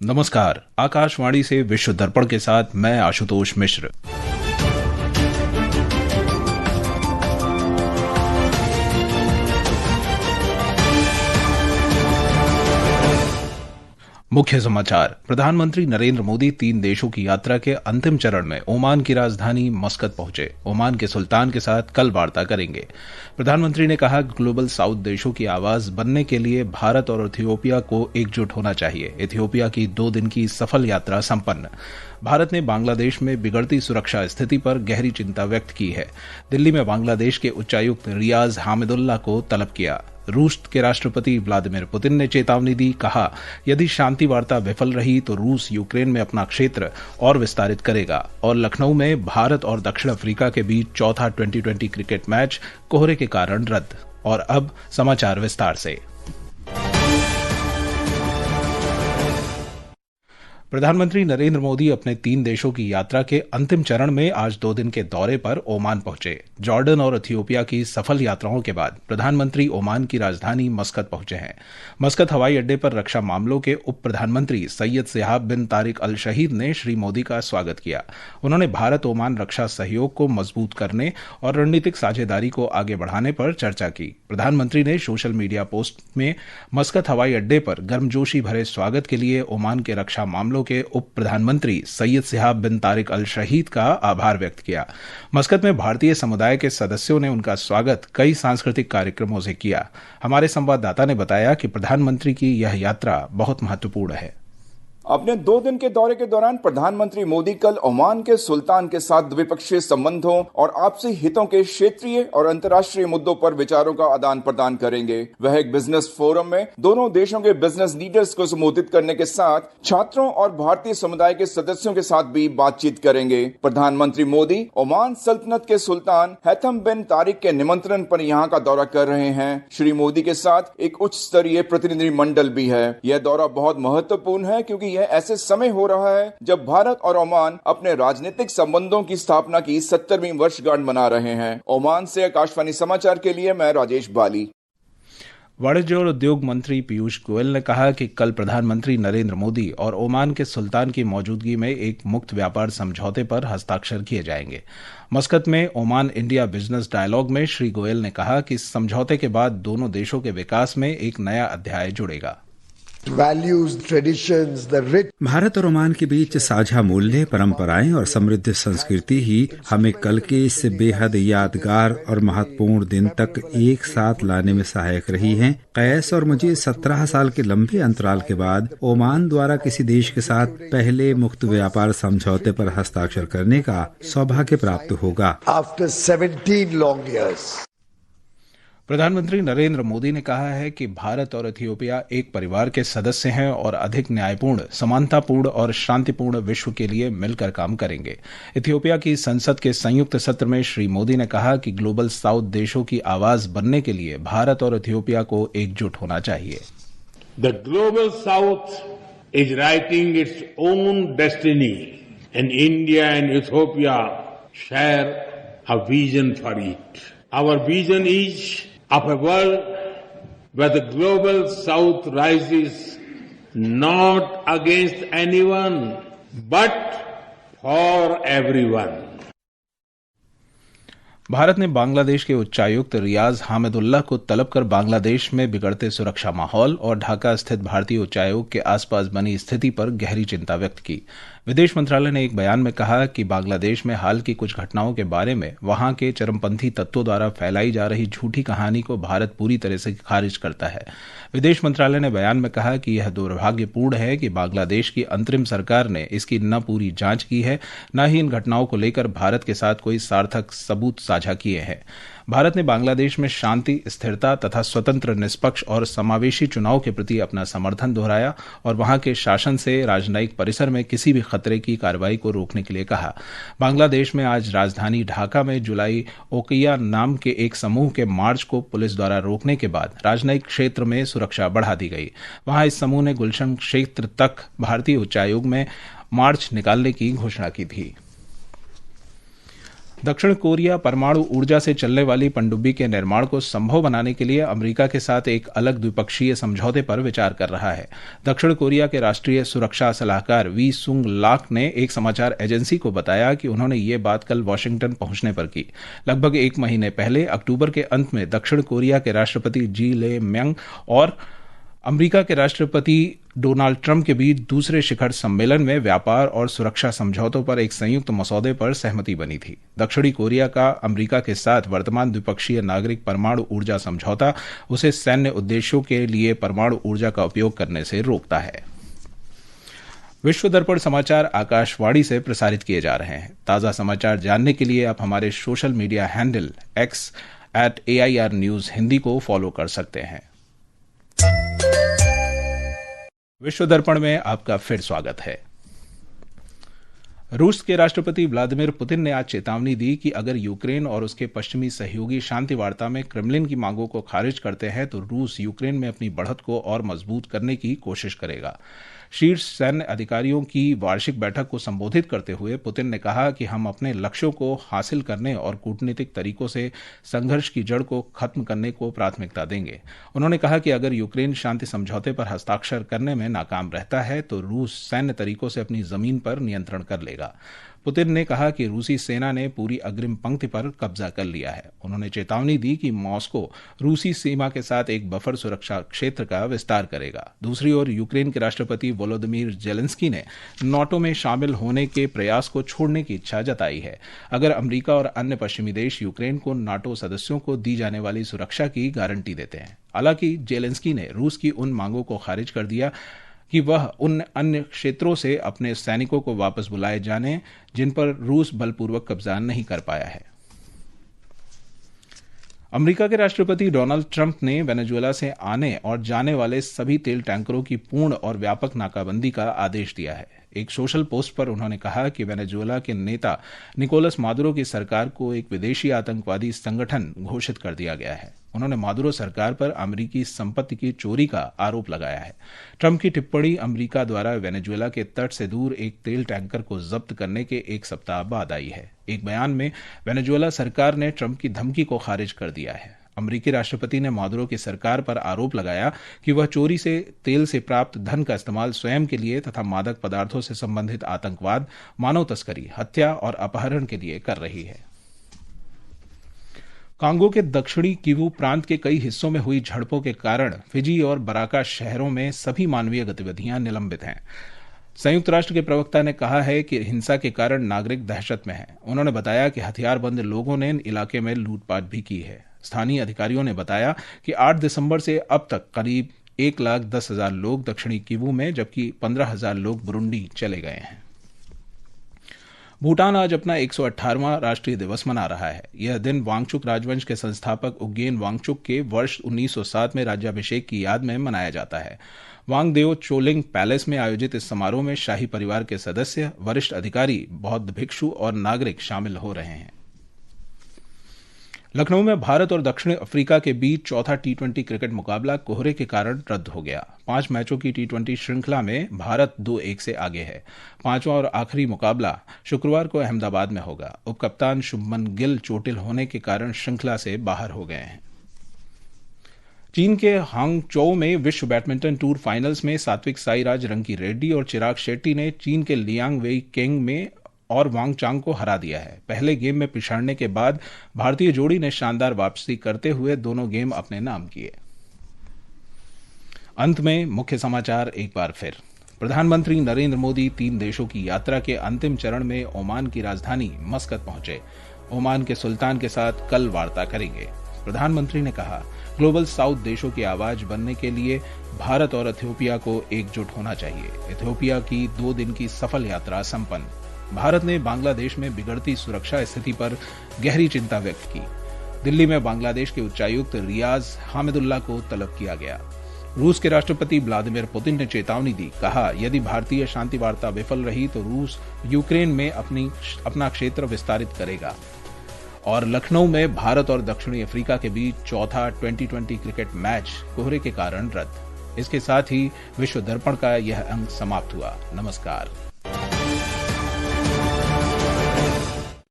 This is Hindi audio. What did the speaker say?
नमस्कार। आकाशवाणी से विश्व दर्पण के साथ मैं आशुतोष मिश्र। मुख्य समाचार। प्रधानमंत्री नरेंद्र मोदी 3 देशों की यात्रा के अंतिम चरण में ओमान की राजधानी मस्कत पहुंचे। ओमान के सुल्तान के साथ कल वार्ता करेंगे। प्रधानमंत्री ने कहा, ग्लोबल साउथ देशों की आवाज बनने के लिए भारत और इथियोपिया को एकजुट होना चाहिए। इथियोपिया की 2 दिन की सफल यात्रा संपन्न। भारत ने बांग्लादेश में बिगड़ती सुरक्षा स्थिति पर गहरी चिंता व्यक्त की है। दिल्ली में बांग्लादेश के उच्चायुक्त रियाज हामिदुल्लाह को तलब किया। रूस के राष्ट्रपति व्लादिमीर पुतिन ने चेतावनी दी, कहा, यदि शांति वार्ता विफल रही तो रूस यूक्रेन में अपना क्षेत्र और विस्तारित करेगा। और लखनऊ में भारत और दक्षिण अफ्रीका के बीच चौथा T20 क्रिकेट मैच कोहरे के कारण रद्द। और अब समाचार विस्तार से। प्रधानमंत्री नरेंद्र मोदी अपने 3 देशों की यात्रा के अंतिम चरण में आज 2 दिन के दौरे पर ओमान पहुंचे। जॉर्डन और इथियोपिया की सफल यात्राओं के बाद प्रधानमंत्री ओमान की राजधानी मस्कत पहुंचे हैं। मस्कत हवाई अड्डे पर रक्षा मामलों के उप प्रधानमंत्री सैयद सिहाब बिन तारिक अल शहीद ने श्री मोदी का स्वागत किया। उन्होंने भारत ओमान रक्षा सहयोग को मजबूत करने और रणनीतिक साझेदारी को आगे बढ़ाने पर चर्चा की। प्रधानमंत्री ने सोशल मीडिया पोस्ट में मस्कत हवाई अड्डे पर गर्मजोशी भरे स्वागत के लिए ओमान के रक्षा मामलों के उप प्रधानमंत्री सैयद सिहाब बिन तारिक अल शहीद का आभार व्यक्त किया। मस्कत में भारतीय समुदाय के सदस्यों ने उनका स्वागत कई सांस्कृतिक कार्यक्रमों से किया। हमारे संवाददाता ने बताया कि प्रधानमंत्री की यह यात्रा बहुत महत्वपूर्ण है। अपने 2 दिन के दौरे के दौरान प्रधानमंत्री मोदी कल ओमान के सुल्तान के साथ द्विपक्षीय संबंधों और आपसी हितों के क्षेत्रीय और अंतर्राष्ट्रीय मुद्दों पर विचारों का आदान प्रदान करेंगे। वह एक बिजनेस फोरम में दोनों देशों के बिजनेस लीडर्स को संबोधित करने के साथ छात्रों और भारतीय समुदाय के सदस्यों के साथ भी बातचीत करेंगे। प्रधानमंत्री मोदी ओमान सल्तनत के सुल्तान हैथम बिन तारिक के निमंत्रण पर यहाँ का दौरा कर रहे हैं। श्री मोदी के साथ एक उच्च स्तरीय प्रतिनिधि मंडल भी है। यह दौरा बहुत महत्वपूर्ण है क्योंकि यह ऐसे समय हो रहा है जब भारत और ओमान अपने राजनीतिक संबंधों की स्थापना की 70वीं वर्षगांठ मना रहे हैं। ओमान से आकाशवाणी समाचार के लिए मैं राजेश बाली। वाणिज्य और उद्योग मंत्री पीयूष गोयल ने कहा कि कल प्रधानमंत्री नरेंद्र मोदी और ओमान के सुल्तान की मौजूदगी में एक मुक्त व्यापार समझौते पर हस्ताक्षर किए जाएंगे। मस्कत में ओमान इंडिया बिजनेस डायलॉग में श्री गोयल ने कहा कि इस समझौते के बाद दोनों देशों के विकास में एक नया अध्याय जुड़ेगा। भारत और ओमान के बीच साझा मूल्य, परंपराएं और समृद्ध संस्कृति ही हमें कल के इस बेहद यादगार और महत्वपूर्ण दिन तक एक साथ लाने में सहायक रही हैं। कैस और मुझे 17 साल के लंबे अंतराल के बाद ओमान द्वारा किसी देश के साथ पहले मुक्त व्यापार समझौते पर हस्ताक्षर करने का सौभाग्य प्राप्त होगा। After 17 long years. प्रधानमंत्री नरेंद्र मोदी ने कहा है कि भारत और इथियोपिया एक परिवार के सदस्य हैं और अधिक न्यायपूर्ण, समानतापूर्ण और शांतिपूर्ण विश्व के लिए मिलकर काम करेंगे। इथियोपिया की संसद के संयुक्त सत्र में श्री मोदी ने कहा कि ग्लोबल साउथ देशों की आवाज बनने के लिए भारत और इथियोपिया को एकजुट होना चाहिए। The Global South is writing its own destiny and India and Ethiopia share a vision for it. Our vision is of a world where the global south rises not against anyone but for everyone. Bharat ने बांग्लादेश के उच्चायुक्त रियाज हामिदुल्लाह को तलब कर बांग्लादेश में बिगड़ते सुरक्षा माहौल और ढाका स्थित भारतीय उच्चायोग के आसपास बनी स्थिति पर गहरी चिंता व्यक्त की। विदेश मंत्रालय ने एक बयान में कहा कि बांग्लादेश में हाल की कुछ घटनाओं के बारे में वहां के चरमपंथी तत्वों द्वारा फैलाई जा रही झूठी कहानी को भारत पूरी तरह से खारिज करता है। विदेश मंत्रालय ने बयान में कहा कि यह दुर्भाग्यपूर्ण है कि बांग्लादेश की अंतरिम सरकार ने इसकी न पूरी जांच की है, न ही इन घटनाओं को लेकर भारत के साथ कोई सार्थक सबूत साझा किए हैं। भारत ने बांग्लादेश में शांति, स्थिरता तथा स्वतंत्र, निष्पक्ष और समावेशी चुनाव के प्रति अपना समर्थन दोहराया और वहां के शासन से राजनयिक परिसर में किसी भी खतरे की कार्रवाई को रोकने के लिए कहा। बांग्लादेश में आज राजधानी ढाका में जुलाई ओकिया नाम के एक समूह के मार्च को पुलिस द्वारा रोकने के बाद राजनयिक क्षेत्र में सुरक्षा बढ़ा दी गई। वहां इस समूह ने गुलशन क्षेत्र तक भारतीय उच्चायोग में मार्च निकालने की घोषणा की थी। दक्षिण कोरिया परमाणु ऊर्जा से चलने वाली पनडुब्बी के निर्माण को संभव बनाने के लिए अमेरिका के साथ एक अलग द्विपक्षीय समझौते पर विचार कर रहा है। दक्षिण कोरिया के राष्ट्रीय सुरक्षा सलाहकार वी सुंग लाक ने एक समाचार एजेंसी को बताया कि उन्होंने ये बात कल वॉशिंगटन पहुंचने पर की। लगभग एक महीने पहले अक्टूबर के अंत में दक्षिण कोरिया के राष्ट्रपति जी ले म्यांग और अमेरिका के राष्ट्रपति डोनाल्ड ट्रंप के बीच दूसरे शिखर सम्मेलन में व्यापार और सुरक्षा समझौतों पर एक संयुक्त मसौदे पर सहमति बनी थी। दक्षिणी कोरिया का अमेरिका के साथ वर्तमान द्विपक्षीय नागरिक परमाणु ऊर्जा समझौता उसे सैन्य उद्देश्यों के लिए परमाणु ऊर्जा का उपयोग करने से रोकता है। विश्व दर्पण समाचार आकाशवाणी से प्रसारित किए जा रहे हैं। ताज़ा समाचार जानने के लिए आप हमारे social media handle X @AIR News Hindi को फॉलो कर सकते हैं। विश्व दर्पण में आपका फिर स्वागत है। रूस के राष्ट्रपति व्लादिमीर पुतिन ने आज चेतावनी दी कि अगर यूक्रेन और उसके पश्चिमी सहयोगी शांति वार्ता में क्रेमलिन की मांगों को खारिज करते हैं तो रूस यूक्रेन में अपनी बढ़त को और मजबूत करने की कोशिश करेगा। शीर्ष सैन्य अधिकारियों की वार्षिक बैठक को संबोधित करते हुए पुतिन ने कहा कि हम अपने लक्ष्यों को हासिल करने और कूटनीतिक तरीकों से संघर्ष की जड़ को खत्म करने को प्राथमिकता देंगे। उन्होंने कहा कि अगर यूक्रेन शांति समझौते पर हस्ताक्षर करने में नाकाम रहता है तो रूस सैन्य तरीकों से अपनी जमीन पर नियंत्रण कर लेगा। पुतिन ने कहा कि रूसी सेना ने पूरी अग्रिम पंक्ति पर कब्जा कर लिया है। उन्होंने चेतावनी दी कि मॉस्को रूसी सीमा के साथ एक बफर सुरक्षा क्षेत्र का विस्तार करेगा। दूसरी ओर यूक्रेन के राष्ट्रपति वोलोदिमीर जेलेंस्की ने नाटो में शामिल होने के प्रयास को छोड़ने की इच्छा जताई है अगर अमेरिका और अन्य पश्चिमी देश यूक्रेन को नाटो सदस्यों को दी जाने वाली सुरक्षा की गारंटी देते हैं। हालांकि जेलेंस्की ने रूस की उन मांगों को खारिज कर दिया कि वह उन अन्य क्षेत्रों से अपने सैनिकों को वापस बुलाए जाने जिन पर रूस बलपूर्वक कब्जा नहीं कर पाया है। अमेरिका के राष्ट्रपति डोनाल्ड ट्रंप ने वेनेजुएला से आने और जाने वाले सभी तेल टैंकरों की पूर्ण और व्यापक नाकाबंदी का आदेश दिया है। एक सोशल पोस्ट पर उन्होंने कहा कि वेनेजुएला के नेता निकोलस मादुरो की सरकार को एक विदेशी आतंकवादी संगठन घोषित कर दिया गया है। उन्होंने मादुरो सरकार पर अमेरिकी संपत्ति की चोरी का आरोप लगाया है। ट्रंप की टिप्पणी अमेरिका द्वारा वेनेजुएला के तट से दूर एक तेल टैंकर को जब्त करने के एक सप्ताह बाद आई है। एक बयान में वेनेजुएला सरकार ने ट्रंप की धमकी को खारिज कर दिया है। अमेरिकी राष्ट्रपति ने मादुरो की सरकार पर आरोप लगाया कि वह चोरी से तेल से प्राप्त धन का इस्तेमाल स्वयं के लिए तथा मादक पदार्थों से संबंधित आतंकवाद, मानव तस्करी, हत्या और अपहरण के लिए कर रही है। कांगो के दक्षिणी किवू प्रांत के कई हिस्सों में हुई झड़पों के कारण फिजी और बराका शहरों में सभी मानवीय गतिविधियां निलंबित हैं। संयुक्त राष्ट्र के प्रवक्ता ने कहा है कि हिंसा के कारण नागरिक दहशत में हैं। उन्होंने बताया कि हथियारबंद लोगों ने इलाके में लूटपाट भी की है। स्थानीय अधिकारियों ने बताया कि 8 दिसंबर से अब तक करीब 1,10,000 लोग दक्षिणी किवू में जबकि 15,000 लोग बुरुंडी चले गए हैं। भूटान आज अपना 118वां राष्ट्रीय दिवस मना रहा है। यह दिन वांगचुक राजवंश के संस्थापक उग्येन वांगचुक के वर्ष 1907 में राज्याभिषेक की याद में मनाया जाता है। वांगदेओ चोलिंग पैलेस में आयोजित इस समारोह में शाही परिवार के सदस्य, वरिष्ठ अधिकारी, बौद्ध भिक्षु और नागरिक शामिल हो रहे हैं। लखनऊ में भारत और दक्षिण अफ्रीका के बीच चौथा T20 क्रिकेट मुकाबला कोहरे के कारण रद्द हो गया। 5 मैचों की T20 श्रृंखला में भारत 2-1 से आगे है। 5वां और आखिरी मुकाबला शुक्रवार को अहमदाबाद में होगा। उपकप्तान शुभमन गिल चोटिल होने के कारण श्रृंखला से बाहर हो गए हैं। चीन के हांगचोउ में विश्व बैडमिंटन टूर फाइनल्स में सात्विक साईराज रंकी रेड्डी और चिराग शेट्टी ने चीन के लियांग वेई केंग में और वांग चांग को हरा दिया है। पहले गेम में पिछड़ने के बाद भारतीय जोड़ी ने शानदार वापसी करते हुए दोनों गेम अपने नाम किए। अंत में मुख्य समाचार एक बार फिर। प्रधानमंत्री नरेंद्र मोदी 3 देशों की यात्रा के अंतिम चरण में ओमान की राजधानी मस्कत पहुंचे। ओमान के सुल्तान के साथ कल वार्ता करेंगे। प्रधानमंत्री ने कहा, ग्लोबल साउथ देशों की आवाज बनने के लिए भारत और इथियोपिया को एकजुट होना चाहिए। इथियोपिया की 2 दिन की सफल यात्रा संपन्न। भारत ने बांग्लादेश में बिगड़ती सुरक्षा स्थिति पर गहरी चिंता व्यक्त की। दिल्ली में बांग्लादेश के उच्चायुक्त रियाज हामिदुल्लाह को तलब किया गया। रूस के राष्ट्रपति व्लादिमीर पुतिन ने चेतावनी दी, कहा यदि भारतीय शांति वार्ता विफल रही तो रूस यूक्रेन में अपना क्षेत्र विस्तारित करेगा। और लखनऊ में भारत और दक्षिणी अफ्रीका के बीच चौथा T20 क्रिकेट मैच कोहरे के कारण रद्द। इसके साथ ही विश्व दर्पण का यह अंक समाप्त हुआ। नमस्कार।